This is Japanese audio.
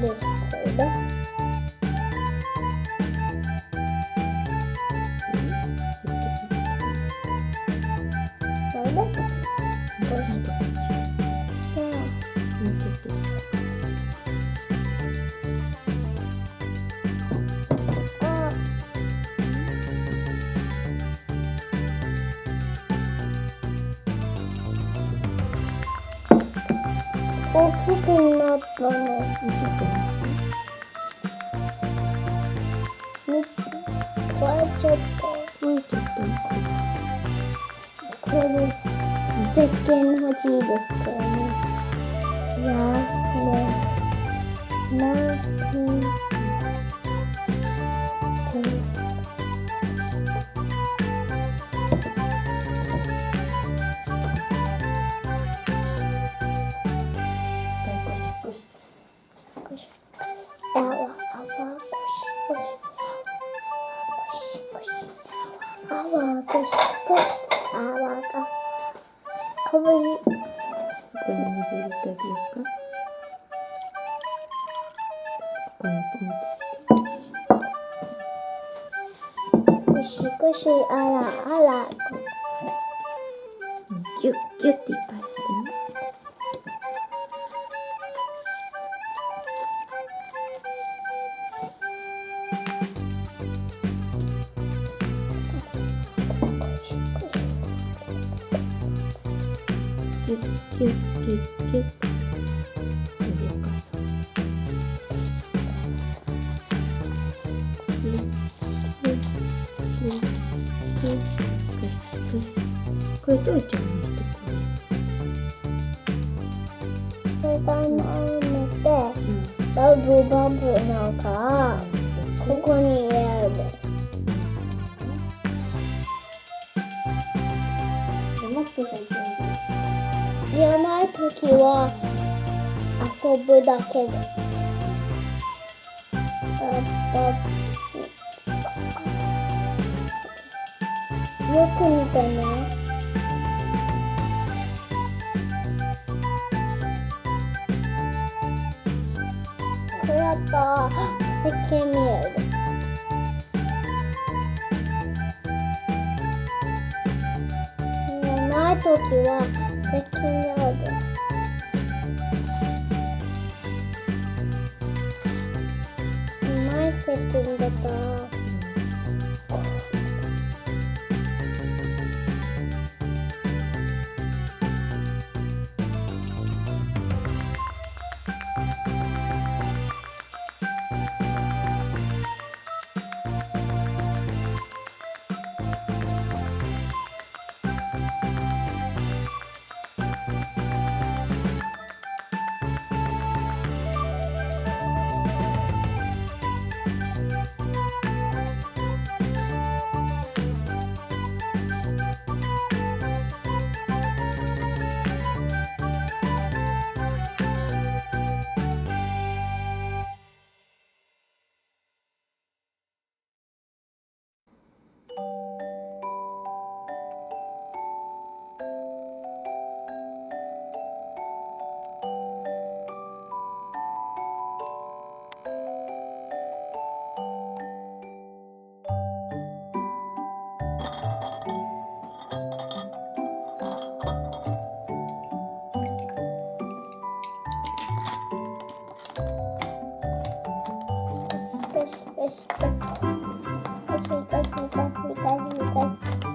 る必要です。そうです。大きくなったの。壊れちゃった。これです。石鹸欲しいですからね。いやー、かわいい。ここに水入れてあげようか。ここにポンと。ゴシゴシ、あら。ギュッギュッっていっぱいやってね。キュッキュッキュッキュッ。これどういっちゃうの一つそれから埋めて、バブなんかここに入れるんです。いらないときは遊ぶだけです。よく見てね。これだと石鹸ミルです。ないときは石鹸である。ない石鹸だったらよし。